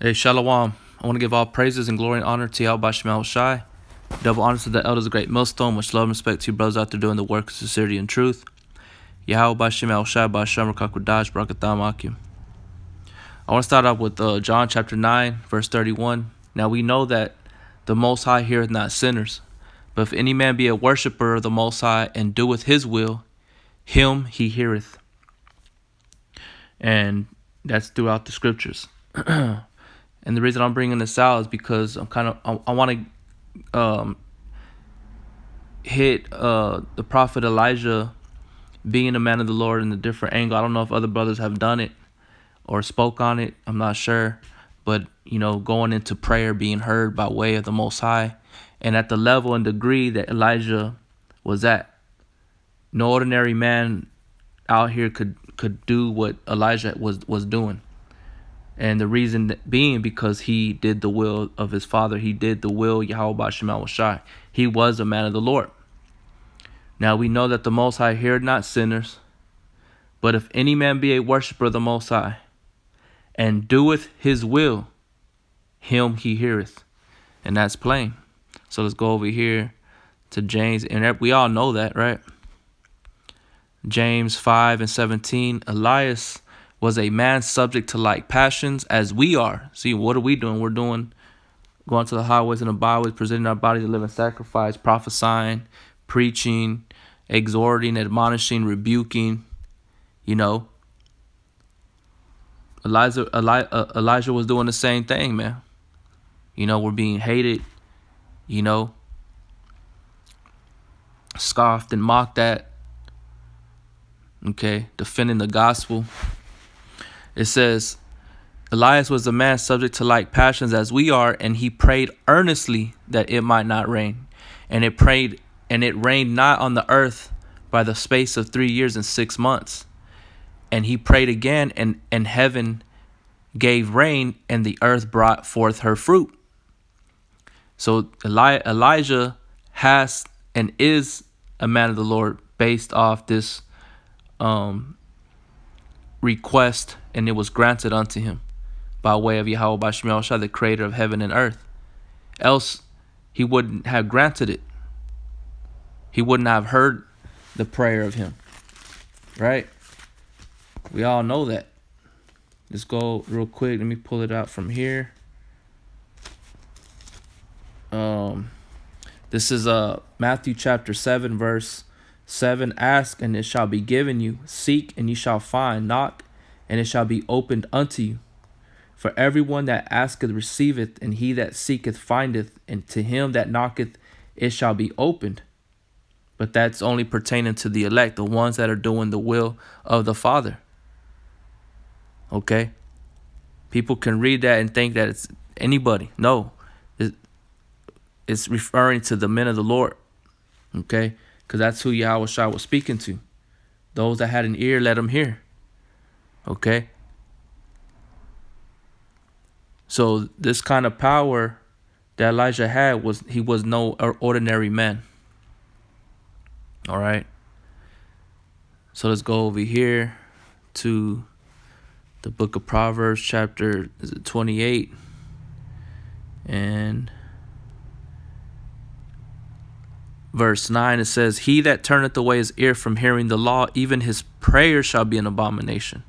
Hey, Shalom. I want to give all praises and glory and honor to Yahweh Shema Shai. Double honors to the elders of Great Millstone. Much love and respect to you brothers out there doing the work of sincerity and truth. Yahweh Shema Shai Ba'Shem Rakakwadash Barakatham Akim. I want to start off with John chapter 9, verse 31. Now we know that the Most High heareth not sinners. But if any man be a worshipper of the Most High and doeth his will, him he heareth. And that's throughout the scriptures. And the reason I'm bringing this out is because I want to hit the prophet Elijah being a man of the Lord in a different angle. I don't know if other brothers have done it or spoke on it. I'm not sure. But, going into prayer, being heard by way of the Most High, and at the level and degree that Elijah was at. No ordinary man out here could do what Elijah was doing. And the reason being because he did the will of his father. He did the will Yahweh Shema Shai. He was a man of the Lord. Now we know that the Most High heareth not sinners. But if any man be a worshiper of the Most High, and doeth his will, him he heareth. And that's plain. So let's go over here to James. And we all know that, right? James 5:17. Elias was a man subject to like passions as we are. See, what are we doing? We're going to the highways and the byways, presenting our bodies a living sacrifice, prophesying, preaching, exhorting, admonishing, rebuking. Elijah was doing the same thing, man. We're being hated, scoffed and mocked at. Okay, defending the gospel. It says, Elias was a man subject to like passions as we are, and he prayed earnestly that it might not rain. And it rained not on the earth by the space of 3 years and 6 months. And he prayed again, and heaven gave rain, and the earth brought forth her fruit. So Elijah has and is a man of the Lord based off this request, and it was granted unto him by way of Yahweh Ba'Shem Shai, the creator of heaven and earth. Else he wouldn't have granted it. He wouldn't have heard the prayer of him. Right? We all know that. Let's go real quick. Let me pull it out from here. This is Matthew chapter 7, verse 7. Ask, and it shall be given you. Seek, and ye shall find. Knock, and it shall be opened unto you. For everyone that asketh receiveth, and he that seeketh findeth, and to him that knocketh it shall be opened. But that's only pertaining to the elect, the ones that are doing the will of the Father. Okay? People can read that and think that it's anybody. No. It's referring to the men of the Lord. Okay? Because that's who Yahweh Shai was speaking to. Those that had an ear, let them hear. Okay? So this kind of power that Elijah had he was no ordinary man. All right? So let's go over here to the book of Proverbs, chapter 28. And verse 9, it says, He that turneth away his ear from hearing the law, even his prayer shall be an abomination.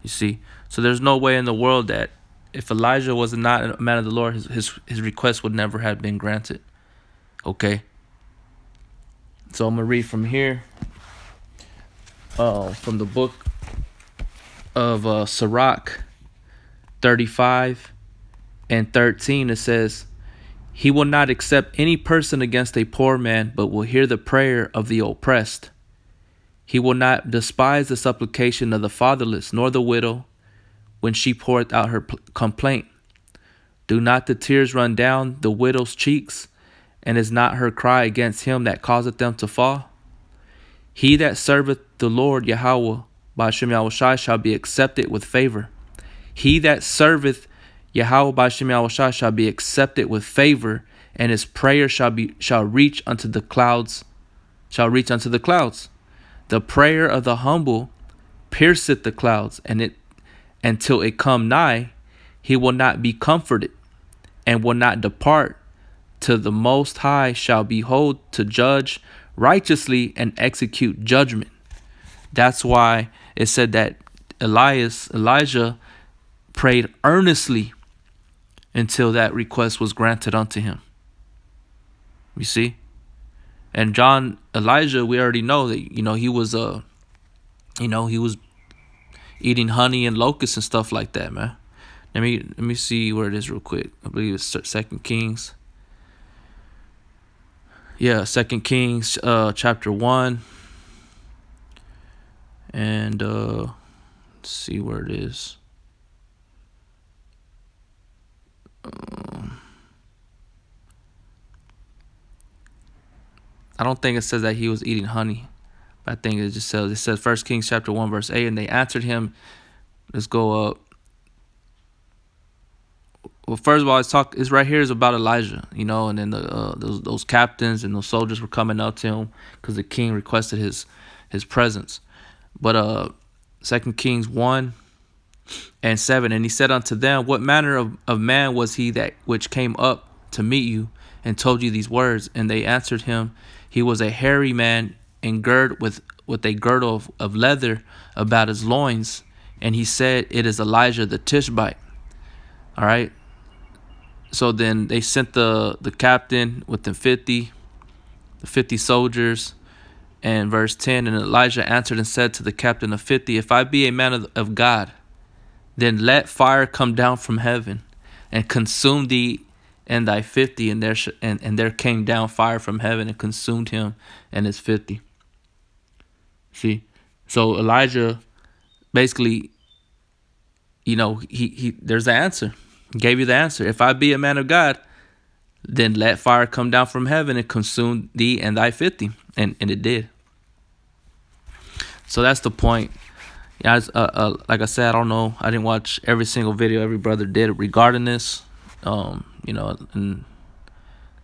You see? So there's no way in the world that if Elijah was not a man of the Lord, his request would never have been granted. Okay? So I'm going to read from here, from the book of Sirach 35 and 13. It says, He will not accept any person against a poor man, but will hear the prayer of the oppressed. He will not despise the supplication of the fatherless, nor the widow, when she poureth out her complaint. Do not the tears run down the widow's cheeks, and is not her cry against him that causeth them to fall? He that serveth the Lord Yahweh Ba'Shem Yahushai shall be accepted with favor. He that serveth Yahweh Ba'Shem Yahushai shall be accepted with favor, and his prayer shall reach unto the clouds. The prayer of the humble pierceth the clouds, and until it come nigh, he will not be comforted and will not depart till the Most High shall behold to judge righteously and execute judgment. That's why it said that Elijah prayed earnestly until that request was granted unto him. You see? And Elijah, we already know that, he was he was eating honey and locusts and stuff like that, man. Let me see where it is real quick. I believe it's 2 Kings. Yeah, 2 Kings chapter 1. And let's see where it is. I don't think it says that he was eating honey. But I think it just says 1 Kings chapter 1 verse 8, and they answered him. Let's go up. Well, first of all, it's right here is about Elijah, and then those captains and those soldiers were coming up to him because the king requested his presence. But 2 Kings 1 and 7, and he said unto them, what manner of man was he that which came up to meet you and told you these words? And they answered him, he was a hairy man and girded with a girdle of leather about his loins. And he said, it is Elijah the Tishbite. All right. So then they sent the captain with the 50 soldiers. And verse 10, and Elijah answered and said to the captain of 50, if I be a man of God, then let fire come down from heaven and consume thee and thy 50. And there came down fire from heaven and consumed him and his 50. See, so Elijah basically, he there's the answer. He gave you the answer. If I be a man of God, then let fire come down from heaven and consume thee and thy 50. And it did. So that's the point. Yeah, like I said, I don't know. I didn't watch every single video every brother did regarding this. And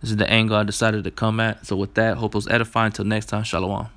this is the angle I decided to come at. So with that, hope it was edifying. Until next time, shalom.